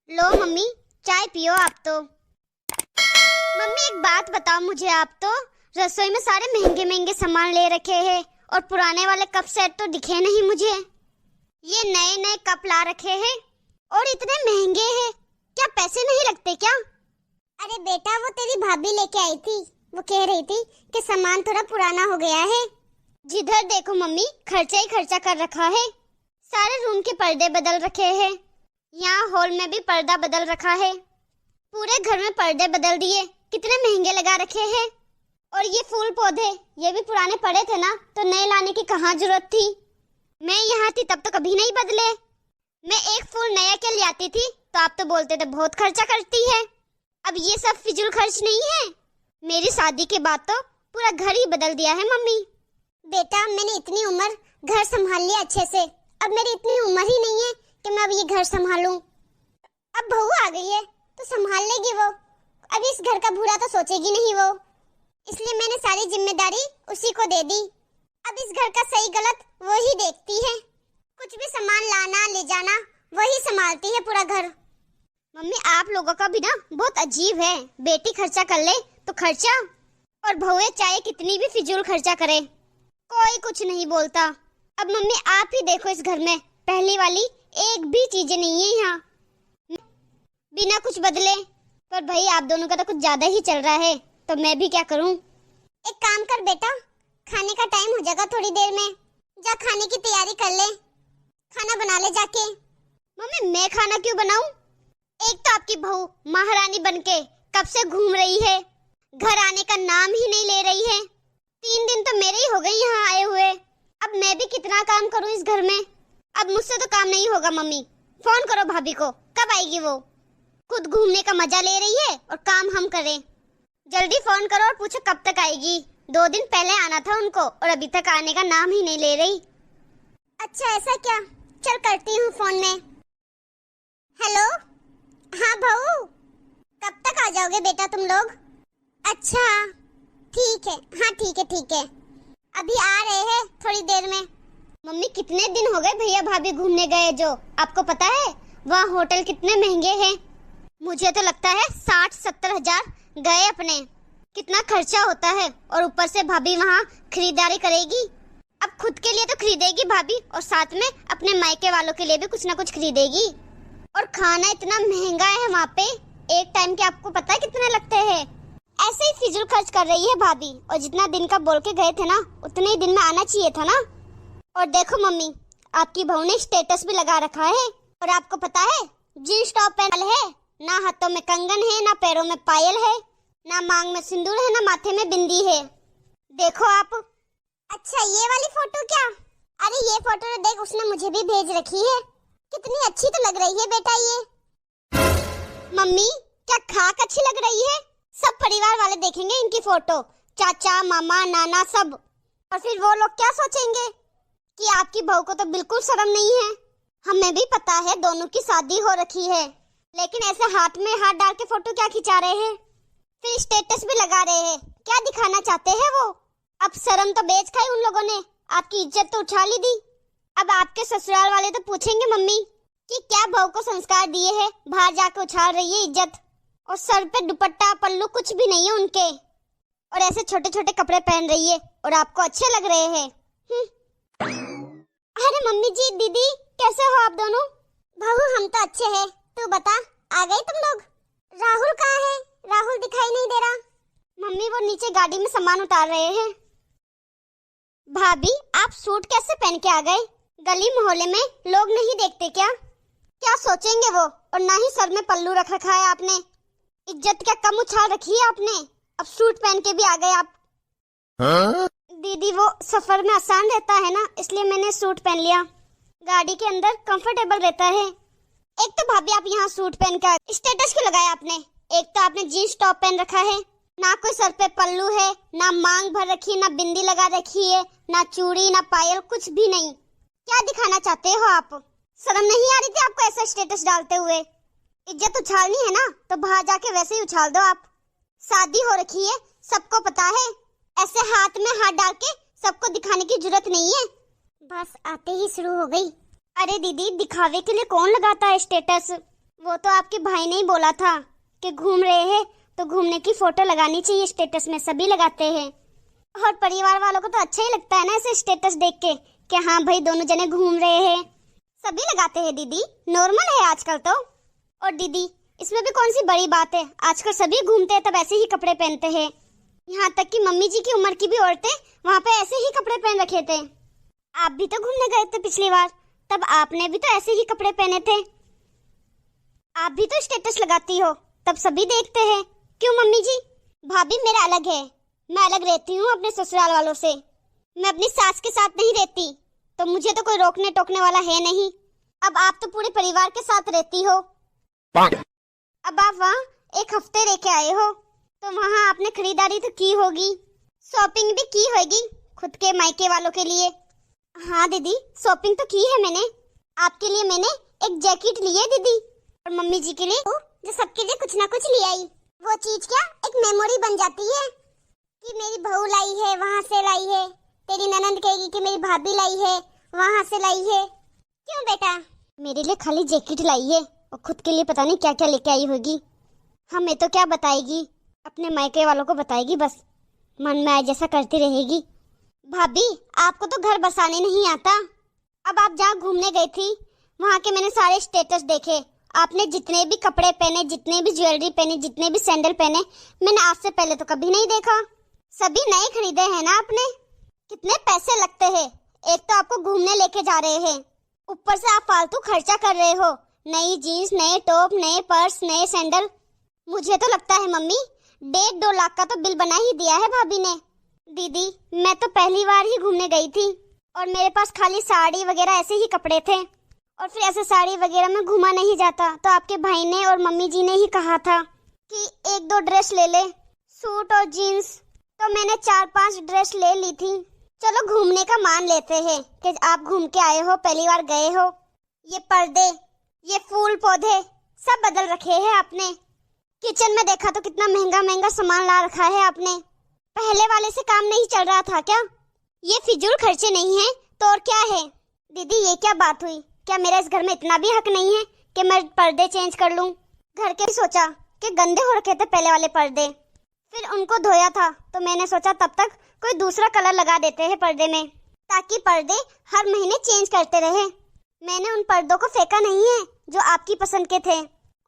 लो mummy, चाय पियो आप तो। मम्मी एक बात बताओ मुझे, आप तो रसोई में सारे महंगे महंगे सामान ले रखे हैं और पुराने वाले कप सेट तो दिखे नहीं मुझे। ये नए नए कप ला रखे हैं और इतने महंगे हैं, क्या पैसे नहीं लगते क्या? अरे बेटा, वो तेरी भाभी लेके आई थी। वो कह रही थी कि सामान थोड़ा पुराना हो गया है। जिधर देखो मम्मी खर्चा ही खर्चा कर रखा है। सारे रूम के पर्दे बदल रखे हैं, यहाँ हॉल में भी पर्दा बदल रखा है, पूरे घर में पर्दे बदल दिए, कितने महंगे लगा रखे हैं। और ये फूल पौधे, ये भी पुराने पड़े थे ना, तो नए लाने की कहाँ जरूरत थी? मैं यहाँ थी तब तो कभी नहीं बदले। मैं एक फूल नया के ले आती थी तो आप तो बोलते थे बहुत खर्चा करती है। अब ये सब फिजूल खर्च नहीं है। मेरी शादी के बाद तो पूरा घर ही बदल दिया है मम्मी। बेटा, मैंने इतनी उम्र घर संभाल लिया अच्छे से, अब मेरी इतनी उम्र ही नहीं है कि मैं अब ये घर संभालूं। अब बहू आ गई है तो संभाल लेगी वो, अब इस घर का बुरा तो सोचेगी नहीं वो। इसलिए मैंने सारी जिम्मेदारी उसी को दे दी। अब इस घर का सही गलत वो ही देखती है, कुछ भी सामान लाना ले जाना वही संभालती है पूरा घर। मम्मी आप लोगों का भी ना बहुत अजीब है, बेटी खर्चा कर ले तो खर्चा, और बहुएं चाहे कितनी भी फिजूल खर्चा करे कोई कुछ नहीं बोलता। अब मम्मी आप ही देखो, इस घर में पहली वाली एक भी चीजें नहीं है यहाँ, बिना कुछ बदले। पर भाई आप दोनों का तो कुछ ज्यादा ही चल रहा है, तो मैं भी क्या करूँ? एक काम कर बेटा, खाने का टाइम हो जाएगा थोड़ी देर में, जा खाने की तैयारी कर ले, खाना बना ले जाके। मम्मी मैं खाना क्यों बनाऊं? एक तो आपकी बहू महारानी बनके कब से घूम रही है, घर आने का नाम ही नहीं ले रही है। 3 दिन तो मेरे ही हो गए यहाँ आए हुए। अब मैं भी कितना काम करूँ इस घर में? अब मुझसे तो काम नहीं होगा मम्मी। फोन करो भाभी को, कब आएगी वो? खुद घूमने का मजा ले रही है और काम हम करें। जल्दी फोन करो और पूछो कब तक आएगी। 2 दिन पहले आना था उनको और अभी तक आने का नाम ही नहीं ले रही। अच्छा ऐसा क्या, चल करती हूँ फोन में। हेलो, हाँ बहू, कब तक आ जाओगे बेटा तुम लोग? अच्छा ठीक है, हाँ ठीक है, अभी आ रहे हैं थोड़ी देर में। मम्मी कितने दिन हो गए भैया भाभी घूमने गए, जो आपको पता है वहाँ होटल कितने महंगे हैं? मुझे तो लगता है 60-70 हजार गए अपने। कितना खर्चा होता है, और ऊपर से भाभी वहाँ खरीदारी करेगी। अब खुद के लिए तो खरीदेगी भाभी, और साथ में अपने मायके वालों के लिए भी कुछ ना कुछ खरीदेगी। और खाना इतना महंगा है वहाँ पे, एक टाइम के आपको पता है कितने लगते हैं? ऐसे ही फिजूल खर्च कर रही है भाभी, और जितना दिन का बोल के गए थे ना, उतने ही दिन में आना चाहिए था ना। और देखो मम्मी, आपकी बहू ने स्टेटस भी लगा रखा है, और आपको पता है जींस टॉप पहन है, ना हाथों में कंगन है, ना पैरों में पायल है, ना मांग में सिंदूर है, ना माथे में बिंदी है। देखो आप। अच्छा ये वाली फोटो क्या? अरे ये फोटो तो देख, उसने मुझे भी भेज रखी है, कितनी अच्छी तो लग रही है बेटा ये। मम्मी क्या खाक अच्छी लग रही है? सब परिवार वाले देखेंगे इनकी फोटो, चाचा मामा नाना सब, और फिर वो लोग क्या सोचेंगे कि आपकी बहू को तो बिल्कुल शर्म नहीं है। हमें भी पता है दोनों की शादी हो रखी है, लेकिन ऐसे हाथ में हाथ डाल के फोटो क्या खिंचा रहे हैं? फिर स्टेटस भी लगा रहे हैं, क्या दिखाना चाहते हैं वो? अब शर्म तो बेच खाई उन लोगों ने, आपकी इज्जत तो उछाल ही दी। अब आपके ससुराल वाले तो पूछेंगे मम्मी कि क्या बहू को संस्कार दिए हैं, बाहर जाके उछाल रही है इज्जत, और सर पे दुपट्टा पल्लू कुछ भी नहीं है उनके, और ऐसे छोटे छोटे कपड़े पहन रही है और आपको अच्छे लग रहे हैं। अरे मम्मी जी, दीदी कैसे हो आप दोनों? बहू हम तो अच्छे हैं, तू बता आ गए तुम लोग? राहुल कहाँ है? राहुल दिखाई नहीं दे रहा। मम्मी वो नीचे गाड़ी में सामान उतार रहे हैं। भाभी आप सूट कैसे पहन के आ गए? गली मोहल्ले में लोग नहीं देखते क्या? क्या सोचेंगे वो? और ना ही सर में पल्लू रख रखा है आपने, इज्जत क्या कम उछाल रखी है आपने? अब सूट पहन के भी आ गए आप। हाँ? दीदी वो सफर में आसान रहता है ना, इसलिए मैंने सूट पहन लिया, गाड़ी के अंदर कंफर्टेबल रहता है। एक तो भाभी आप यहाँ सूट पहन कर स्टेटस क्यों लगाया आपने? एक तो आपने जीन्स टॉप पहन रखा है, ना कोई सर पे पल्लू है, ना मांग भर रखी है, ना बिंदी लगा रखी है, ना चूड़ी ना पायल, कुछ भी नहीं। क्या दिखाना चाहते हो आप? शर्म नहीं आ रही थी आपको ऐसा स्टेटस डालते हुए? इज्जत उछालनी है ना तो बाहर जाके वैसे ही उछाल दो आप। शादी हो रखी है, सबको पता है, ऐसे हाथ में हाथ डाल के सबको दिखाने की जरूरत नहीं है। बस आते ही शुरू हो गई। अरे दीदी दिखावे के लिए कौन लगाता है स्टेटस? वो तो आपके भाई ने ही बोला था कि घूम रहे हैं तो घूमने की फोटो लगानी चाहिए स्टेटस में, सभी लगाते हैं। और परिवार वालों को तो अच्छा ही लगता है ना ऐसे स्टेटस देख के कि हाँ भाई दोनों जने घूम रहे हैं, सभी लगाते हैं दीदी, नॉर्मल है आजकल तो। और दीदी इसमें भी कौन सी बड़ी बात है, आजकल सभी घूमते हैं तब ऐसे ही कपड़े पहनते हैं। यहाँ तक कि मम्मी जी की उम्र की भी औरतें वहाँ पे ऐसे ही कपड़े पहन रखे थे। आप भी तो घूमने गए थे पिछली बार, तब आपने भी तो ऐसे ही कपड़े पहने थे। आप भी तो स्टेटस लगाती हो तब सभी देखते हैं। क्यों मम्मी जी? भाभी मेरा अलग है, मैं अलग रहती हूँ अपने ससुराल वालों से। मैं अपनी सास के साथ नहीं रहती तो मुझे तो कोई रोकने टोकने वाला है नहीं। अब आप तो पूरे परिवार के साथ रहती हो। अब आप वहाँ एक हफ्ते रह के आए हो तो वहाँ आपने खरीदारी तो की होगी, शॉपिंग भी की होगी खुद के मायके वालों के लिए। हाँ दीदी शॉपिंग तो की है मैंने। आपके लिए मैंने एक जैकेट ली है दीदी, और मम्मी जी के लिए जो सबके लिए कुछ ना कुछ ले आई। वो चीज क्या एक मेमोरी बन जाती है कि मेरी बहू लाई है, वहाँ से लाई है। तेरी ननंद कहेगी कि मेरी भाभी लाई है, वहाँ से लाई है। क्यों बेटा? मेरे लिए खाली जैकेट लाई है और खुद के लिए पता नहीं क्या क्या लेके आई होगी। हमें तो क्या बताएगी, अपने मायके वालों को बताएगी, बस मन में आए जैसा करती रहेगी। भाभी आपको तो घर बसाने नहीं आता। अब आप जहाँ घूमने गई थी वहाँ के मैंने सारे स्टेटस देखे। आपने जितने भी कपड़े पहने, जितने भी ज्वेलरी पहने, जितने भी सैंडल पहने, मैंने आज से पहले तो कभी नहीं देखा। सभी नए खरीदे हैं ना आपने। कितने पैसे लगते हैं, एक तो आपको घूमने लेके जा रहे हैं, ऊपर से आप फालतू खर्चा कर रहे हो, नई जीन्स, नए टॉप, नए पर्स, नए सैंडल। मुझे तो लगता है मम्मी 1.5-2 लाख का तो बिल बना ही दिया है भाभी ने। दीदी मैं तो पहली बार ही घूमने गई थी और मेरे पास खाली साड़ी वगैरह ऐसे ही कपड़े थे, और फिर ऐसे साड़ी वगैरह में घूमा नहीं जाता, तो आपके भाई ने और मम्मी जी ने ही कहा था कि 1-2 ड्रेस ले ले, सूट और जीन्स। तो मैंने 4-5 ड्रेस ले ली थी। चलो घूमने का मान लेते हैं कि आप घूम के आए हो, पहली बार गए हो। ये पर्दे, ये फूल पौधे सब बदल रखे हैं आपने। किचन में देखा तो कितना महंगा महंगा सामान ला रखा है आपने। पहले वाले से काम नहीं चल रहा था क्या? ये फिजूल खर्चे नहीं है तो और क्या है? दीदी ये क्या बात हुई? क्या मेरा इस घर में इतना भी हक नहीं है कि मैं पर्दे चेंज कर लूं? घर के सोचा कि गंदे हो रखे थे पहले वाले पर्दे, फिर उनको धोया था तो मैंने सोचा तब तक कोई दूसरा कलर लगा देते हैं पर्दे में, ताकि पर्दे हर महीने चेंज करते रहे। मैंने उन पर्दों को फेंका नहीं है जो आपकी पसंद के थे,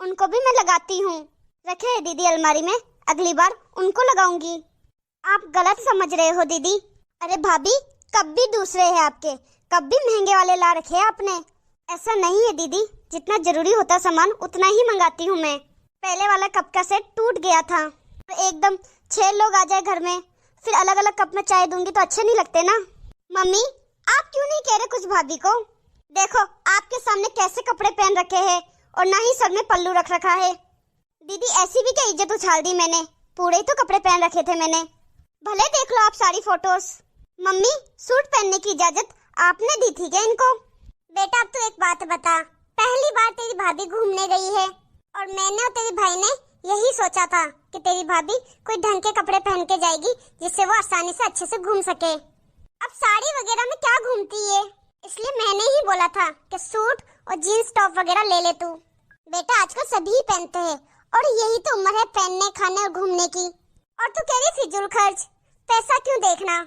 उनको भी मैं लगाती हूँ। रखे हैं दीदी अलमारी में, अगली बार उनको लगाऊंगी। आप गलत समझ रहे हो दीदी। अरे भाभी कब भी दूसरे हैं आपके, कब भी महंगे वाले ला रखे हैं आपने। ऐसा नहीं है दीदी, जितना जरूरी होता सामान उतना ही मंगाती हूँ मैं। पहले वाला कप का सेट टूट गया था, तो एकदम 6 लोग आ जाए घर में, फिर अलग अलग कप में चाय दूंगी तो अच्छे नहीं लगते ना। मम्मी आप क्यों नहीं कह रहे कुछ भाभी को? देखो आपके सामने कैसे कपड़े पहन रखे हैं और ना ही सर में पल्लू रख रखा है। दीदी ऐसी भी क्या इज्जत उछाल दी मैंने, पूरे ही तो कपड़े पहन रखे थे मैंने। भले देख लो आप सारी फोटोज। मम्मी सूट पहनने की इजाजत आपने दी थी क्या इनको? बेटा अब तू एक बात बता, पहली बार तेरी भाभी घूमने गई है और मैंने और तेरे भाई ने यही सोचा था कि तेरी भाभी कोई ढंग के कपड़े पहन के जाएगी जिससे वो आसानी से अच्छे से घूम सके। अब साड़ी वगैरह में क्या घूमती है, इसलिए मैंने ही बोला था कि सूट और जीन्स टॉप वगैरह ले ले तू। बेटा आजकल सभी पहनते हैं और यही तो उम्र है पहनने, खाने और घूमने की। और तू कह रही फिजूल खर्च, पैसा क्यों देखना?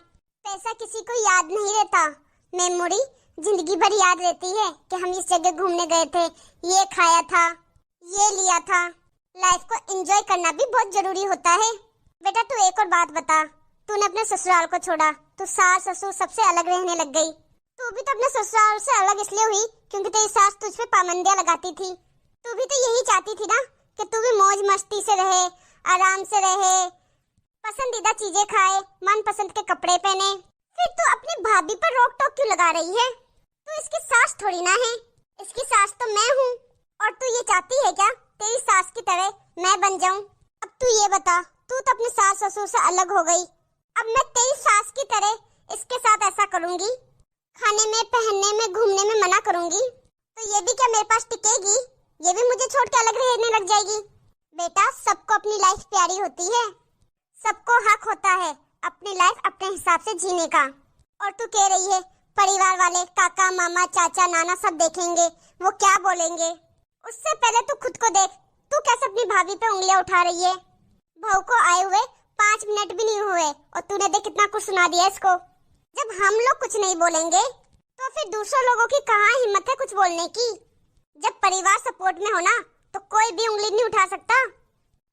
पैसा किसी को याद नहीं रहता, मेमोरी जिंदगी भर याद रहती है कि हम इस जगह घूमने गए थे, ये खाया था, ये लिया था। लाइफ को एंजॉय करना भी बहुत जरूरी होता है। बेटा तू एक और बात बता, तूने अपने ससुराल को छोड़ा, तू सास ससुर सबसे अलग रहने लग गई। तू भी तो अपने ससुराल से अलग इसलिए हुई क्योंकि तेरी सास तुझ पे पाबंदियां लगाती थी। तू भी तो यही चाहती थी ना कि तू भी मौज मस्ती से रहे, आराम से रहे, पसंदीदा चीजें खाए, मनपसंद के कपड़े पहने। फिर तू अपनी भाभी पर रोक टोक क्यों लगा रही है? तू इसकी सास थोड़ी ना है, इसकी सास तो मैं हूँ। और तू ये चाहती है क्या तेरी सास की तरह मैं बन जाऊं? अब तू ये बता, तू तो अपने सास ससुर से अलग हो गई, अब मैं तेरी सास की तरह इसके साथ ऐसा करूंगी, खाने में, पहनने में, घूमने में मना करूंगी, तो ये भी क्या मेरे पास टिकेगी? ये भी मुझे छोड़ के अलग रहने लग जाएगी? बेटा सबको अपनी लाइफ प्यारी होती है, सबको हक होता है अपनी लाइफ अपने हिसाब से जीने का। और तू कह रही है परिवार वाले, काका मामा चाचा नाना सब देखेंगे, वो क्या बोलेंगे? उससे पहले तू खुद को देख, तू कैसे अपनी भाभी पे उंगलियां उठा रही है। बहू को आए हुए 5 मिनट भी नहीं हुए और तूने देख कितना कुछ सुना दिया इसको। जब हम लोग कुछ नहीं बोलेंगे तो फिर दूसरे लोगों की कहाँ हिम्मत है कुछ बोलने की। जब परिवार सपोर्ट में हो ना तो कोई भी उंगली नहीं उठा सकता।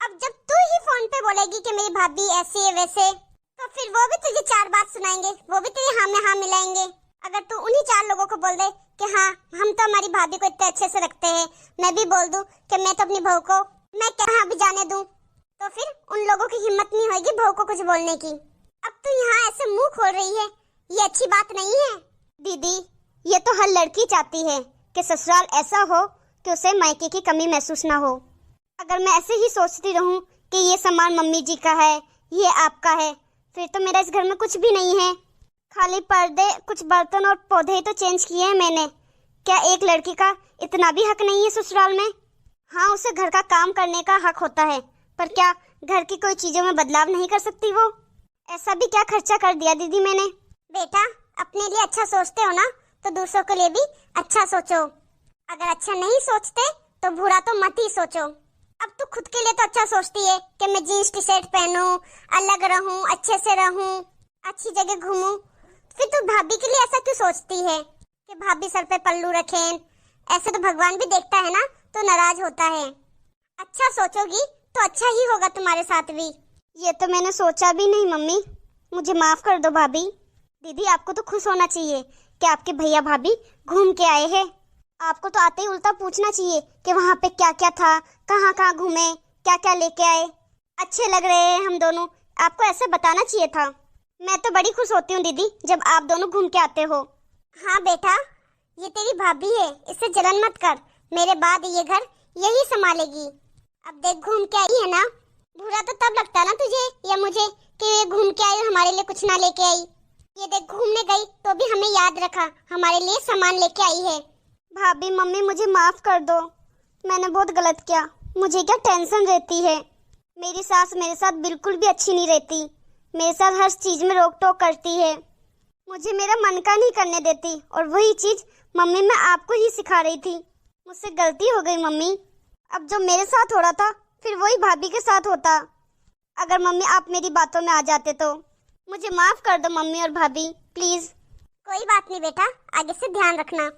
अब जब तू ही फोन पे बोलेगी कि मेरी भाभी ऐसी है वैसे, तो फिर वो भी तुझे 4 बात सुनाएंगे, वो भी तुझे हाँ में हाँ मिलाएंगे। अगर तू उन्हीं 4 लोगों को बोल दे कि हाँ हम तो हमारी भाभी को इतने अच्छे से रखते हैं, मैं भी बोल दूं कि मैं तो अपनी बहू को मैं कहाँ भी जाने दूं, तो फिर उन लोगों की हिम्मत नहीं होगी बहू को कुछ बोलने की। अब तू यहाँ ऐसे मुंह खोल रही है, ये अच्छी बात नहीं है। दीदी ये तो हर लड़की चाहती है कि ससुराल ऐसा हो कि उसे मायके की कमी महसूस ना हो। अगर मैं ऐसे ही सोचती रहूं कि ये सामान मम्मी जी का है, ये आपका है, फिर तो मेरा इस घर में कुछ भी नहीं है। खाली पर्दे, कुछ बर्तन और पौधे ही तो चेंज किए हैं मैंने। क्या एक लड़की का इतना भी हक नहीं है ससुराल में? हाँ, उसे घर का काम करने का हक होता है, पर क्या घर की कोई चीजों में बदलाव नहीं कर सकती वो? ऐसा भी क्या खर्चा कर दिया दीदी मैंने? बेटा, अपने लिए अच्छा सोचते हो ना तो दूसरों के लिए भी अच्छा सोचो। अगर अच्छा नहीं सोचते तो बुरा तो मत ही सोचो। अब तू खुद के लिए तो अच्छा सोचती है कि मैं जीन्स टी शर्ट पहनूं, अलग रहूं, अच्छे से रहूं, अच्छी जगह घूमूं। फिर तू भाभी के लिए ऐसा क्यों सोचती है कि भाभी सर पे पल्लू रखें? ऐसे तो भगवान भी देखता है ना, तो नाराज होता है। अच्छा सोचोगी तो अच्छा ही होगा तुम्हारे साथ भी। ये तो मैंने सोचा भी नहीं मम्मी, मुझे माफ कर दो भाभी। दीदी आपको तो खुश होना चाहिए कि आपके भैया भाभी घूम के आए हैं। आपको तो आते ही उल्टा पूछना चाहिए कि वहाँ पे क्या क्या था, कहाँ कहाँ घूमे, क्या क्या लेके आए, अच्छे लग रहे हैं हम दोनों। आपको ऐसे बताना चाहिए था। मैं तो बड़ी खुश होती हूँ दीदी जब आप दोनों घूम के आते हो। हाँ बेटा, ये तेरी भाभी है, इससे जलन मत कर। मेरे बाद ये घर यही संभालेगी। अब देख घूम के आई है ना, बुरा तो तब लगता ना तुझे या मुझे कि ये घूम के आई हमारे लिए कुछ ना लेके आई। ये देख घूमने गई तो भी हमें याद रखा, हमारे लिए सामान लेके आई है। भाभी मम्मी मुझे माफ कर दो, मैंने बहुत गलत किया। मुझे क्या टेंशन रहती है। मेरी सास मेरे साथ बिल्कुल भी अच्छी नहीं रहती, मेरे साथ हर चीज में रोक टोक करती है, मुझे मेरा मन का नहीं करने देती। और वही चीज मम्मी मैं आपको ही सिखा रही थी। मुझसे गलती हो गई मम्मी। अब जो मेरे साथ हो रहा था फिर वही भाभी के साथ होता। अगर मम्मी आप मेरी बातों में आ जाते तो मुझे माफ कर दो मम्मी और भाभी, प्लीज। कोई बात नहीं बेटा, आगे से ध्यान रखना।